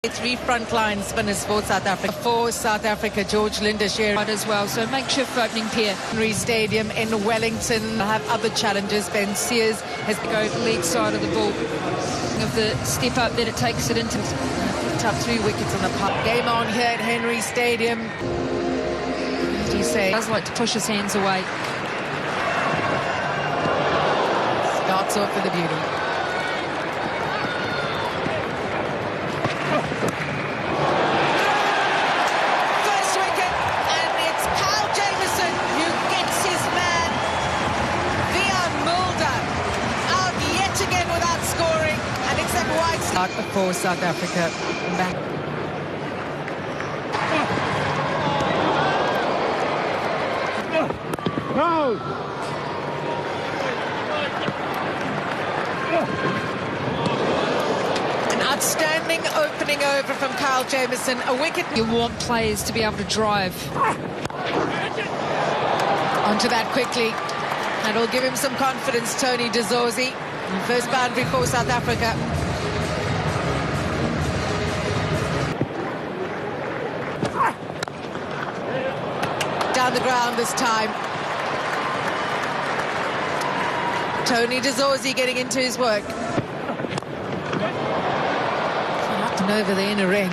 Three frontline spinners for South Africa. For South Africa, George Linda share as well, so makeshift opening pair. Henry Stadium in Wellington have other challenges. Ben Sears has to go leg side of the ball, of the step up that it takes it into. picked up 3 wickets on the park. Game on here at Henry Stadium. As you say, Does like to push his hands away. Starts off with the beauty. For South Africa. Back. An outstanding opening over from Kyle Jamieson. A wicket. You want players to be able to drive. Onto that quickly. And it'll give him some confidence, Tony De Zorzi. First boundary for South Africa. Down the ground this time. Tony De Zorzi getting into his work. And over the inner ring.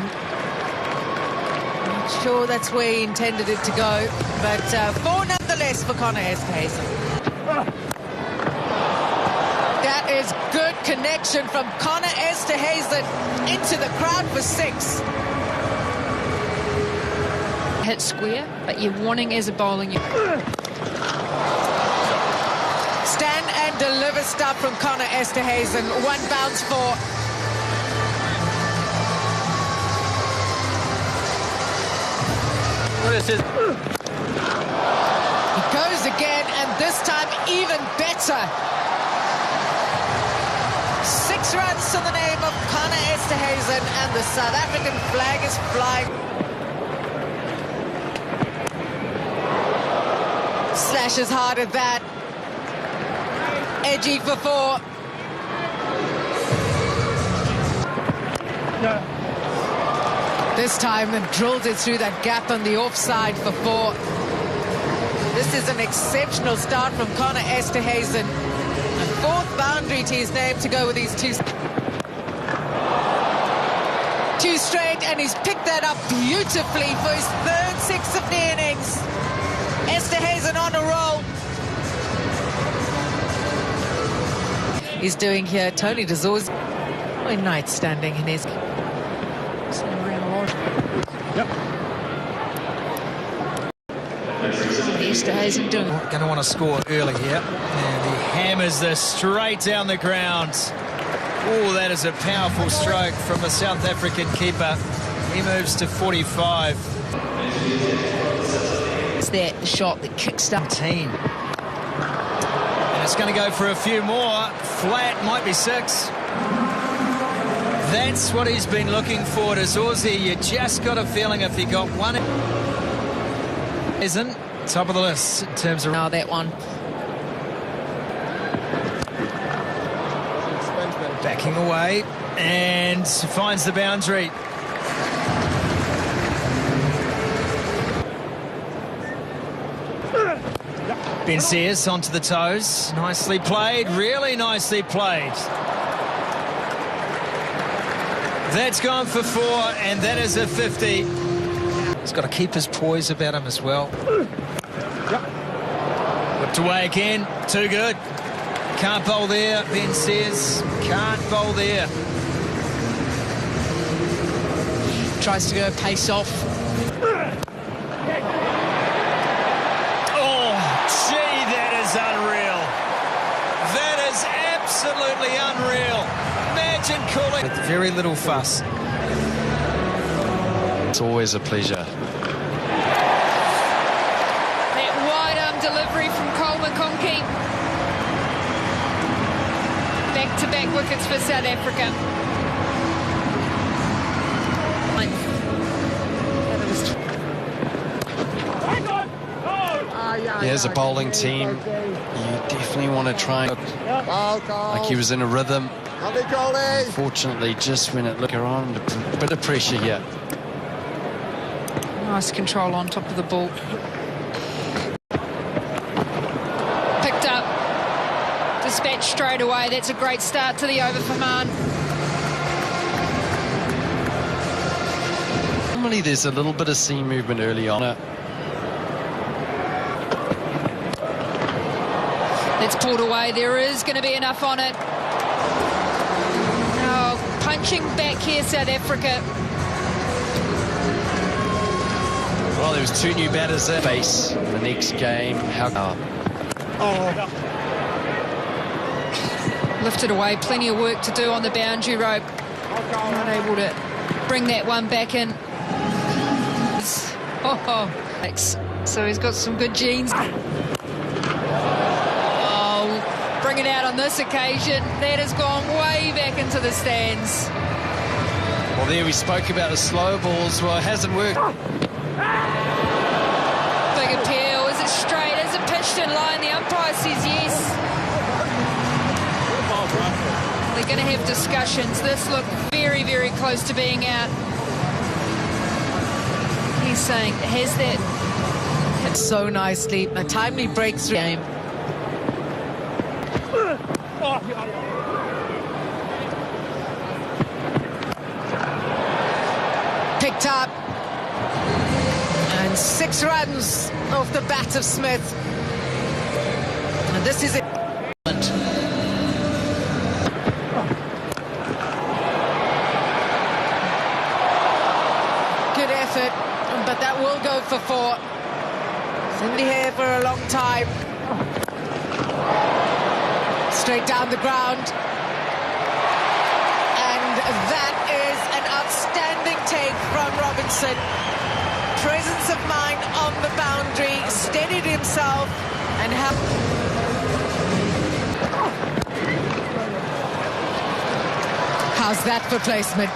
Not sure that's where he intended it to go, but 4 nonetheless for Connor Esterhuizen. That is good connection from Connor Esterhuizen into the crowd for 6. Hit square, but you're wanting as a bowling. Stand and deliver stuff from Connor Esterhuizen. 1 bounce for. What is it? He goes again, and this time even better. 6 runs to the name of Connor Esterhuizen, and the South African flag is flying. Slashes hard at that. Edgy for 4. This time it drills it through that gap on the offside for 4. This is an exceptional start from Connor Esterhuizen. A 4th boundary to his name to go with these 2. 2 straight, and he's picked that up beautifully for his 3rd 6 of the innings. Esterhuizen on a roll. He's doing here Tony De Zorzi. A night standing in his. Yep. Esterhuizen doing. Going to want to score early here, and he hammers this straight down the ground. Oh, that is a powerful stroke from the South African keeper. He moves to 45. That the shot that kicks up team, and it's going to go for a few more. Flat, might be 6. That's what he's been looking for. To Zorzi, you just got a feeling if he got 1 isn't top of the list in terms of that one. Backing away and finds the boundary. Ben Sears onto the toes. Nicely played, really nicely played. That's gone for 4, and that is a 50. He's got to keep his poise about him as well. Whipped away again, too good. Can't bowl there, Ben Sears. Can't bowl there. Tries to go pace off. Unreal. That is absolutely unreal. Imagine calling with very little fuss. It's always a pleasure. That wide-arm delivery from Cole McConkie. Back-to-back wickets for South Africa. Yeah, as a bowling team, you definitely want to try and like he was in a rhythm. Fortunately, just when it looked around, a bit of pressure here. Nice control on top of the ball. Picked up. Dispatched straight away. That's a great start to the over for Man. Normally, there's a little bit of seam movement early on. It's pulled away. There is going to be enough on it. Oh, punching back here, South Africa. Well, there was 2 new batters at base in the next game. Lifted away. Plenty of work to do on the boundary rope. Not able to bring that one back in. Oh, so he's got some good genes. Bring it out on this occasion. That has gone way back into the stands. Well, there we spoke about the slow balls. Well, it hasn't worked. Big appeal. Is it straight? Is it pitched in line? The umpire says yes. They're going to have discussions. This looked very, very close to being out. He's saying, has that hit So nicely. A timely breakthrough game. Picked up. And 6 runs off the bat of Smith. And this is it. Good effort, but that will go for 4. It's in the air for a long time. Straight down the ground. And that is an outstanding take from Robinson. Presence of mind on the boundary, steadied himself, and how's that for placement?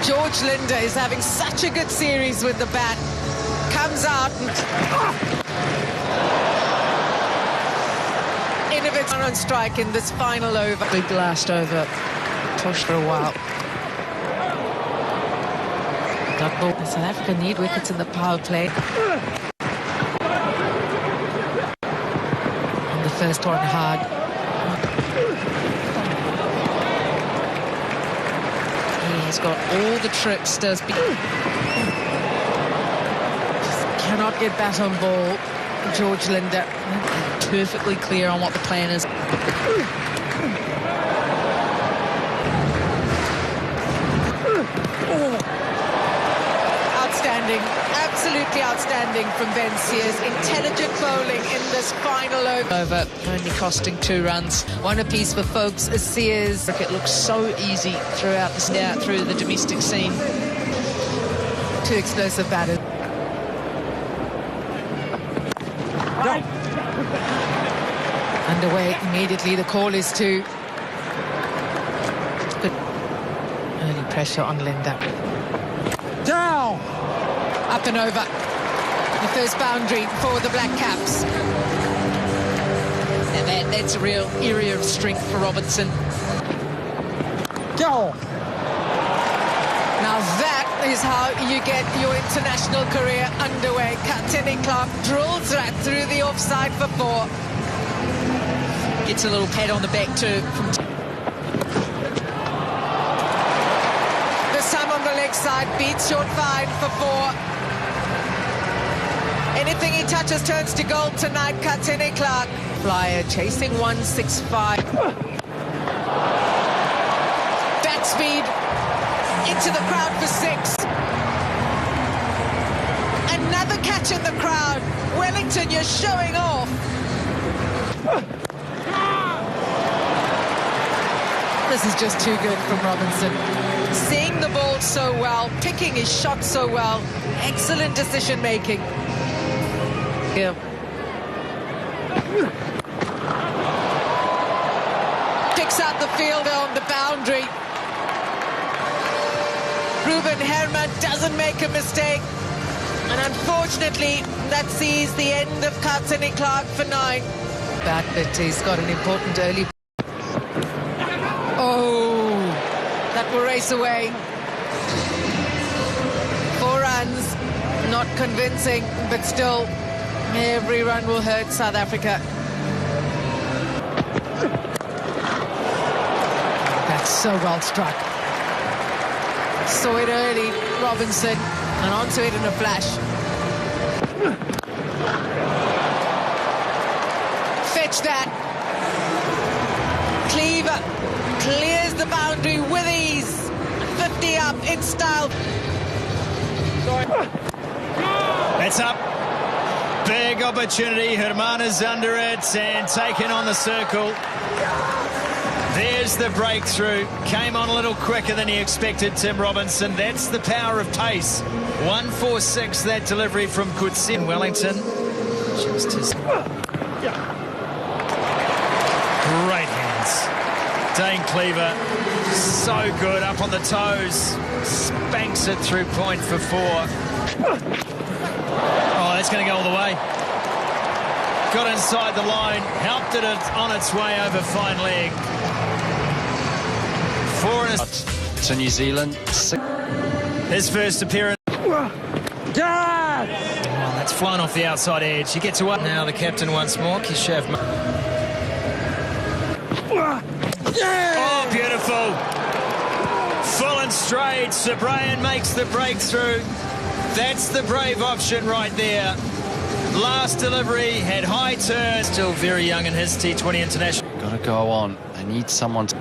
George Linder is having such a good series with the bat. Comes out and innovates on strike in this final over. Big last over. Push for a while. South Africa need wickets in the power play. And the first one hard. He's got all the tricks, does be. Just cannot get bat on ball. George Linder. Perfectly clear on what the plan is. Outstanding, absolutely outstanding from Ben Sears. Intelligent bowling in this final over. Only costing 2 runs. 1 apiece for folks. Sears. It looks so easy throughout the domestic scene. 2 explosive batters. Underway immediately. The call is to good early pressure on Linder. Down. Up and over. The first boundary for the Black Caps. And that's a real area of strength for Robinson. Go. Now that is how you get your international career underway. Katini Clark drills right through the offside for 4. Gets a little pat on the back too. This time on the leg side, beats short fine for 4. Anything he touches turns to gold tonight, Katini Clark. Flyer chasing 165. Bat speed into the crowd for 6. Another catch in the crowd. Wellington, you're showing off. This is just too good from Robinson. Seeing the ball so well, picking his shot so well. Excellent decision-making. Yeah. Picks out the fielder on the boundary. Ruben Herman doesn't make a mistake. And unfortunately, that sees the end of Katini Clark for 9. Bad, but he's got an important early. race away. 4 runs, not convincing, but still, every run will hurt South Africa. That's so well struck. Saw it early, Robinson, and onto it in a flash. Fetch that. Cleaver clears the boundary with ease. 50 up in style. That's up. Big opportunity. Hermana's under it and taken on the circle. There's the breakthrough. Came on a little quicker than he expected, Tim Robinson. That's the power of pace. 146, that delivery from Kutsi in Wellington. Just his... Great hands. Dane Cleaver, so good, up on the toes. Spanks it through point for 4. Oh, that's going to go all the way. Got inside the line, helped it on its way over fine leg. 4 and a... To New Zealand. His first appearance. Oh, that's flown off the outside edge. He gets away. Now the captain once more, Keshav. Oh, beautiful. Full and straight. Sabrayan makes the breakthrough. That's the brave option right there. Last delivery, had high turn. Still very young in his T20 international. Got to go on. They need someone to...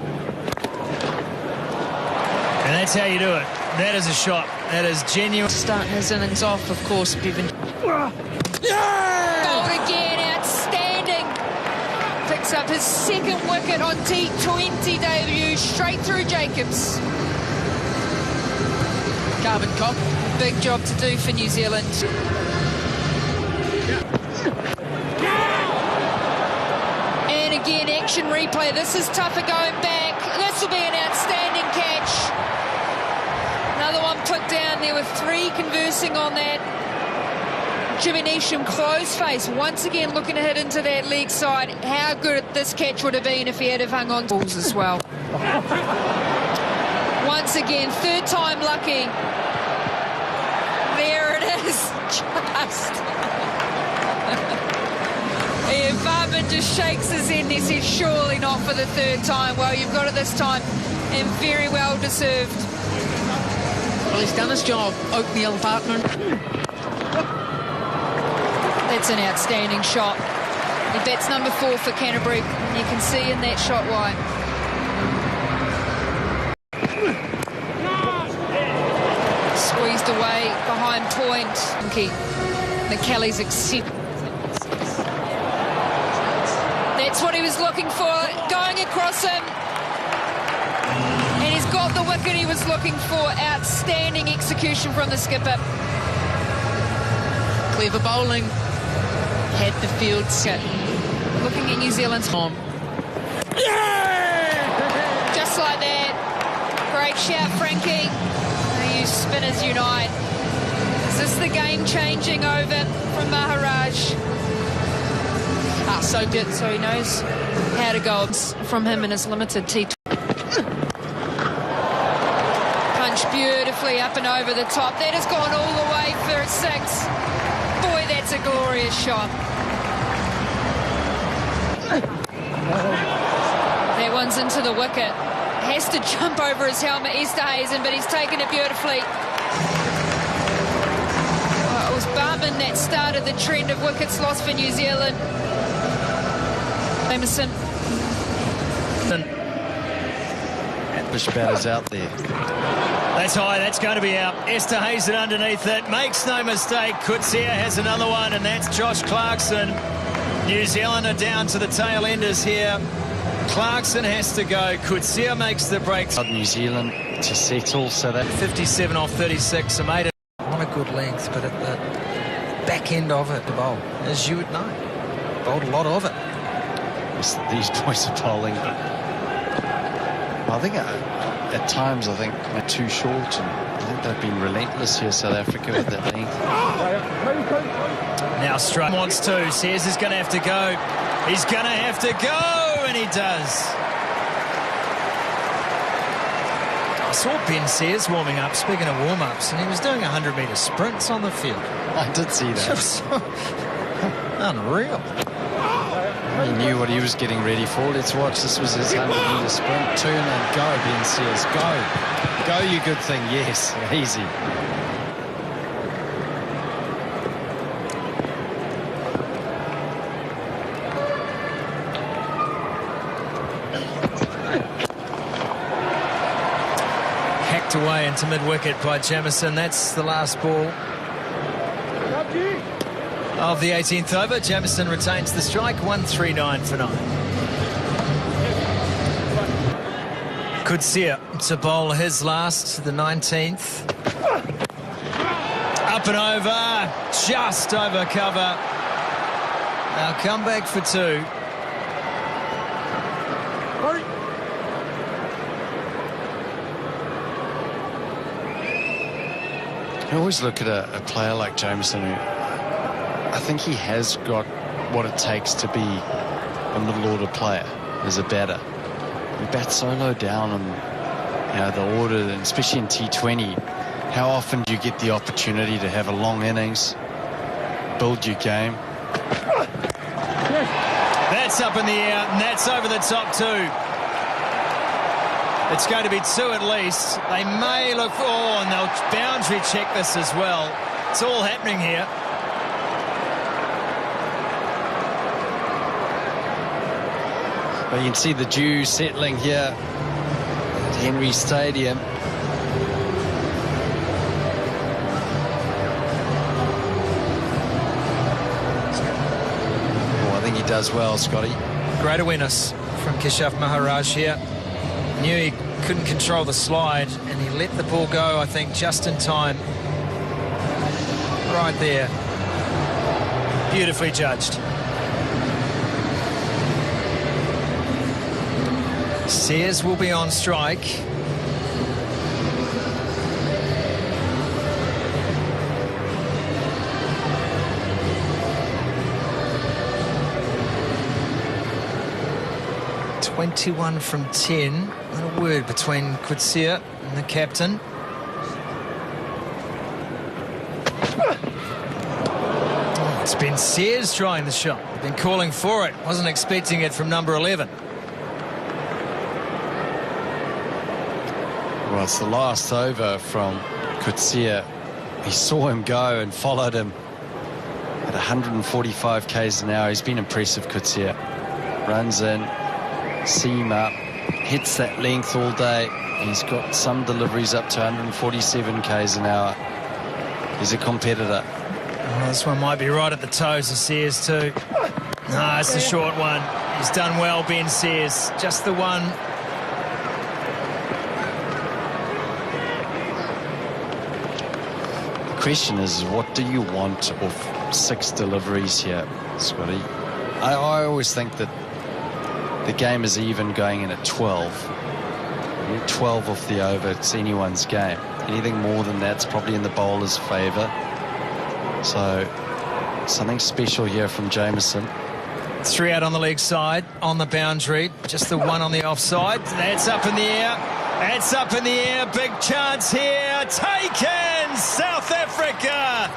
And that's how you do it. That is a shot. That is genuine. Start his innings off, of course, Bevan. Bowled again, outstanding. Picks up his second wicket on T20 debut, straight through Jacobs. Carbon Cock. Big job to do for New Zealand. And again, action replay. This is tougher going back. This will be an outstanding catch. Another one put down. There were 3 conversing on that. Jimmy Neesham, close face, once again looking to hit into that leg side. How good this catch would have been if he had have hung on balls as well. Once again, 3rd time lucky. There it is, just. Yeah, Barman just shakes his head and he says, surely not for the 3rd time. Well, you've got it this time, and very well deserved. Well, he's done his job, Oatmeal Partner. That's an outstanding shot. He bats number 4 for Canterbury. You can see in that shot why. Squeezed away behind point. McKelly's accept. That's what he was looking for. Going across him. And he's got the wicket he was looking for. Outstanding execution from the skipper. Clever bowling. Had the field set. Looking at New Zealand's form. Just like that. Great shout, Frankie. You spinners unite. Is this the game-changing over from Maharaj? So good. So he knows how to go from him in his limited T20. Punch beautifully up and over the top. That has gone all the way for a 6. Boy, that's a glorious shot. That one's into the wicket. Has to jump over his helmet, Easterhuizen, but he's taken it beautifully. Well, it was Barman that started the trend of wickets lost for New Zealand. Emerson. Bush batters out there. That's high, that's going to be out. Easterhuizen underneath it, makes no mistake. Kutsia has another one, and that's Josh Clarkson. New Zealand are down to the tail enders here. Clarkson has to go. Kutsia makes the break. New Zealand to settle, so that 57 off 36, so made it on a good length, but at the back end of it, the bowl, as you would know, bowled a lot of it. These boys are bowling. I think at times, I think they're too short, and I think they've been relentless here, South Africa, with that length. Now Strutt wants to. Sears is going to have to go. He's going to have to go, and he does. I saw Ben Sears warming up, speaking of warm-ups, and he was doing 100-metre sprints on the field. I did see that. Unreal. He knew what he was getting ready for. Let's watch. This was his 100-metre sprint. Turn and go, Ben Sears. Go. Go, you good thing. Yes, easy. Hacked away into mid-wicket by Jamieson. That's the last ball of the 18th over. Jamieson retains the strike, 139 for 9. Coetzee to bowl his last, the 19th. Up and over, just over cover. Now come back for 2. I always look at a player like Jamieson, who I think he has got what it takes to be a middle order player as a batter. He bats so low down on the order, and especially in T20. How often do you get the opportunity to have a long innings, build your game? That's up in the air, and that's over the top 2. It's going to be 2 at least. They may look for, and they'll boundary check this as well. It's all happening here. But you can see the dew settling here at Henry Stadium. Oh, I think he does well, Scotty. Great awareness from Keshav Maharaj here. Knew he couldn't control the slide, and he let the ball go, I think, just in time. Right there. Beautifully judged. Sears will be on strike. (21 from 10). Not a word between Coetzee and the captain. Oh, it's been Sears trying the shot. Been calling for it. Wasn't expecting it from number 11. Well, it's the last over from Coetzee. He saw him go and followed him at 145 k's an hour. He's been impressive, Coetzee. Runs in, seam up, hits that length all day. He's got some deliveries up to 147 k's an hour. He's a competitor. Oh, this one might be right at the toes of Sears too. No, it's a short one. He's done well, Ben Sears. Just the one. The question is, what do you want of 6 deliveries here, Scotty? I always think that the game is even going in at 12. 12 off the over, it's anyone's game. Anything more than that's probably in the bowler's favour. So, something special here from Jamieson. 3 out on the leg side, on the boundary. Just the one on the offside. That's up in the air. That's up in the air. Big chance here. Taken! South Africa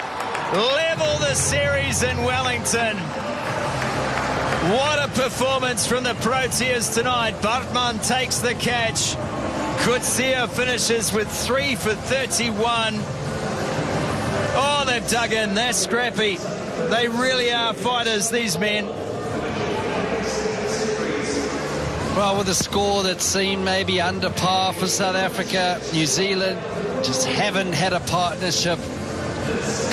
level the series in Wellington. What a performance from the Proteas tonight. Bartman takes the catch. Coetzee finishes with 3 for 31. Oh, they've dug in. They're scrappy. They really are fighters, these men. Well, with a score that seemed maybe under par for South Africa, New Zealand just haven't had a partnership.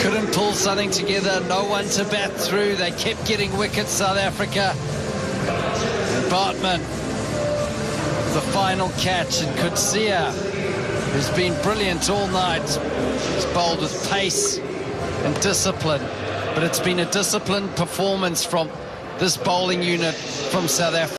Couldn't pull something together. No one to bat through. They kept getting wickets, South Africa. And Bartman, the final catch. And Coetzee, who's been brilliant all night, he's bowled with pace and discipline. But it's been a disciplined performance from this bowling unit from South Africa.